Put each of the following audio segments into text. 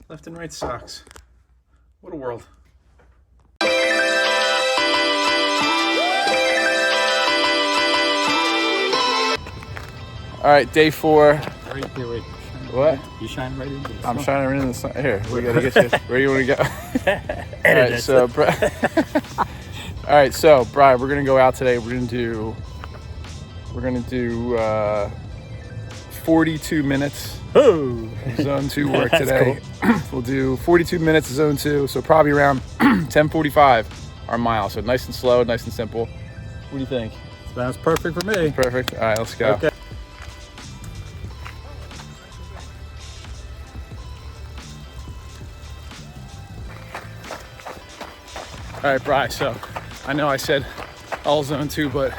Left and right socks. What a world. All right, day 4. Right here, wait. What? You shine right into this. I'm shining right in the sun. Here, we gotta get you. Where do you want to go? All right, so Brian, we're gonna go out today. We're gonna do 42 minutes. Oh, Zone 2 work today. Cool. We'll do 42 minutes of zone 2, so probably around 10:45 our mile. So nice and slow, nice and simple. What do you think? sounds perfect for me. Perfect. All right, let's go. Okay. All right, Bri, so I know I said all zone 2, but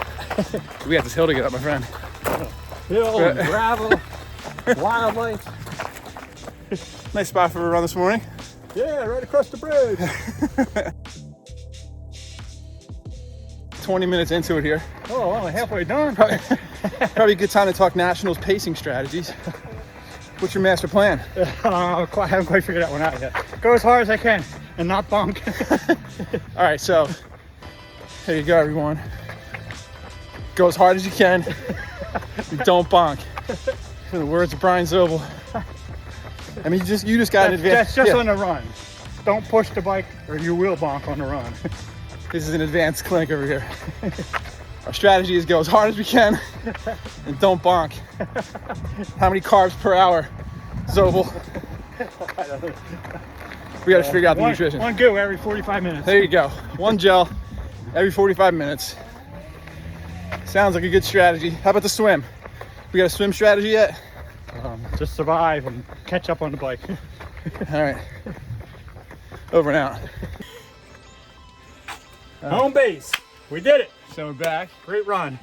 we got this hill to get up, my friend. Hill and gravel, wildlife. Nice spot for a run this morning. Yeah, right across the bridge. 20 minutes into it here. Oh, only halfway done. Probably a good time to talk Nationals pacing strategies. What's your master plan? I haven't quite figured that one out yet. Go as hard as I can and not bunk. All right, so here you go, everyone. Go as hard as you can. Don't bonk. In the words of Brian Zobel. I mean, you just got an advantage. That's just on the run. Don't push the bike or you will bonk on the run. This is an advanced clinic over here. Our strategy is go as hard as we can and don't bonk. How many carbs per hour, Zobel? We got to figure out the nutrition. One go every 45 minutes. There you go. One gel every 45 minutes. Sounds like a good strategy. How about the swim? We got a swim strategy yet? Just survive and catch up on the bike. All right. Over and out. Home base. We did it. So we're back. Great run.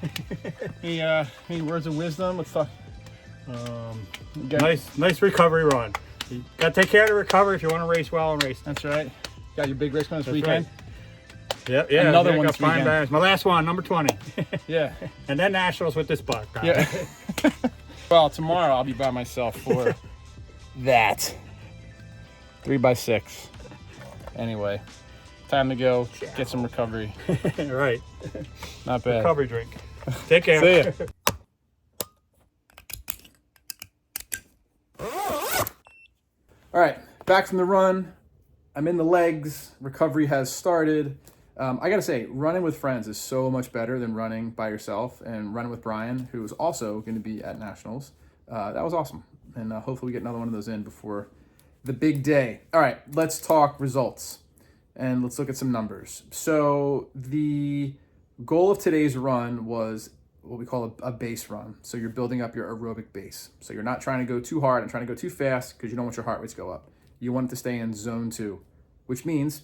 Any words of wisdom? Let's talk. Nice recovery run. You got to take care of the recovery if you want to race well and race. That's right. Got your big race coming this That's weekend? Right. Yeah. Another I one got this weekend. balance. My last one, number 20. Yeah. And then Nationals with this buck. Yeah. Well, tomorrow I'll be by myself for that. 3x6. Anyway, time to go get some recovery. Right. Not bad. Recovery drink. Take care. See ya. All right, back from the run. I'm in the legs. Recovery has started. I gotta say, running with friends is so much better than running by yourself. And running with Brian, who is also going to be at Nationals, that was awesome. And hopefully we get another one of those in before the big day. All right, let's talk results and let's look at some numbers. So the goal of today's run was what we call a base run. So you're building up your aerobic base. So you're not trying to go too hard and trying to go too fast because you don't want your heart rate to go up. You want it to stay in zone 2, which means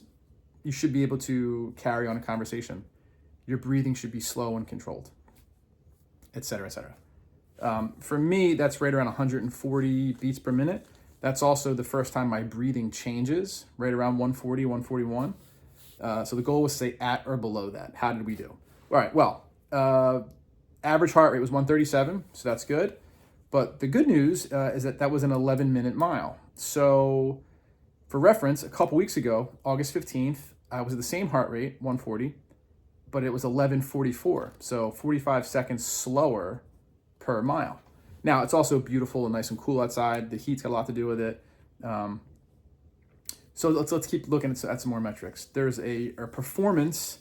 you should be able to carry on a conversation. Your breathing should be slow and controlled, et cetera, et cetera. For me, that's right around 140 beats per minute. That's also the first time my breathing changes, right around 140, 141. So the goal was to stay at or below that. How did we do? All right, well, average heart rate was 137, so that's good. But the good news is that was an 11-minute mile. So for reference, a couple weeks ago, August 15th, I was at the same heart rate, 140, but it was 11:44, so 45 seconds slower per mile. Now, it's also beautiful and nice and cool outside. The heat's got a lot to do with it. So let's keep looking at some more metrics. There's a performance,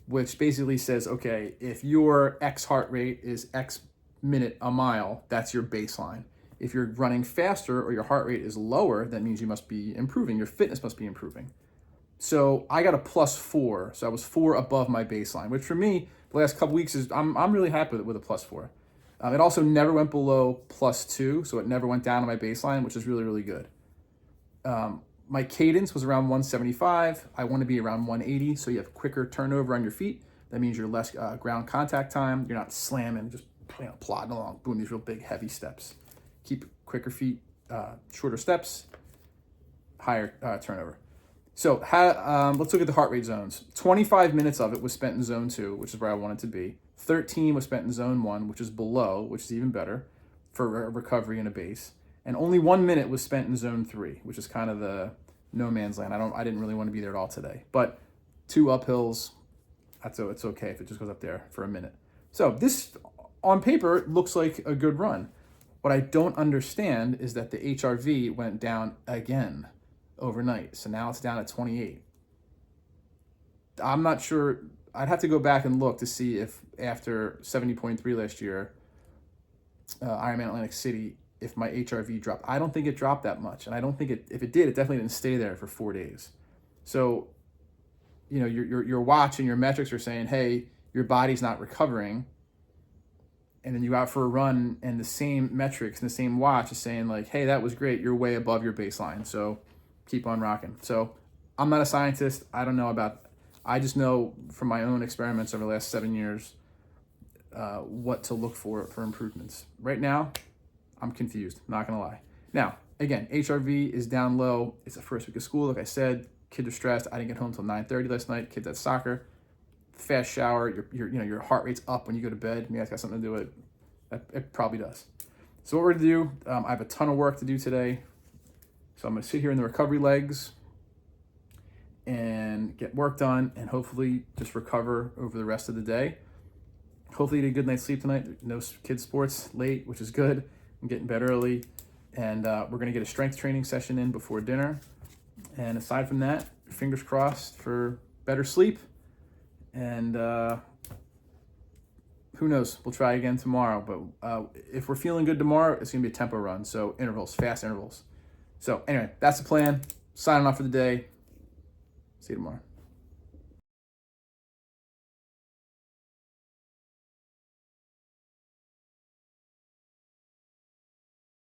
which basically says, okay, if your X heart rate is X minute a mile, that's your baseline. If you're running faster or your heart rate is lower, that means you must be improving. Your fitness must be improving. So I got a +4, so I was 4 above my baseline, which for me, the last couple weeks is I'm really happy with a +4. It also never went below +2, so it never went down to my baseline, which is really, really good. My cadence was around 175. I want to be around 180, so you have quicker turnover on your feet. That means you're less ground contact time. You're not slamming, just plodding along, doing these real big, heavy steps. Keep quicker feet, shorter steps, higher turnover. So let's look at the heart rate zones. 25 minutes of it was spent in zone 2, which is where I wanted to be. 13 was spent in zone 1, which is below, which is even better for recovery and a base. and only 1 minute was spent in zone 3, which is kind of the no man's land. I didn't really want to be there at all today, but 2 uphills, it's okay if it just goes up there for a minute. So this, on paper, looks like a good run. What I don't understand is that the HRV went down again overnight. So now it's down at 28. I'm not sure. I'd have to go back and look to see if after 70.3 last year, Ironman Atlantic City, if my HRV dropped. I don't think it dropped that much. And I don't think if it did, it definitely didn't stay there for 4 days. So, you know, your watch and your metrics are saying, hey, your body's not recovering. And then you go out for a run and the same metrics and the same watch is saying like, hey, that was great. You're way above your baseline. So keep on rocking. So I'm not a scientist. I don't know I just know from my own experiments over the last 7 years what to look for improvements. Right now, I'm confused, not gonna lie. Now, again, HRV is down low. It's the first week of school. Like I said, kids are stressed. I didn't get home until 9:30 last night. Kids at soccer. Fast shower, your heart rate's up when you go to bed. Maybe that's got something to do with it. It probably does. So what we're gonna do, I have a ton of work to do today. So I'm gonna sit here in the recovery legs and get work done and hopefully just recover over the rest of the day. Hopefully get a good night's sleep tonight. No kids sports late, which is good. I'm getting bed early. And we're gonna get a strength training session in before dinner. And aside from that, fingers crossed for better sleep. And who knows? We'll try again tomorrow. But if we're feeling good tomorrow, it's going to be a tempo run. So intervals, fast intervals. So anyway, that's the plan. Signing off for the day. See you tomorrow.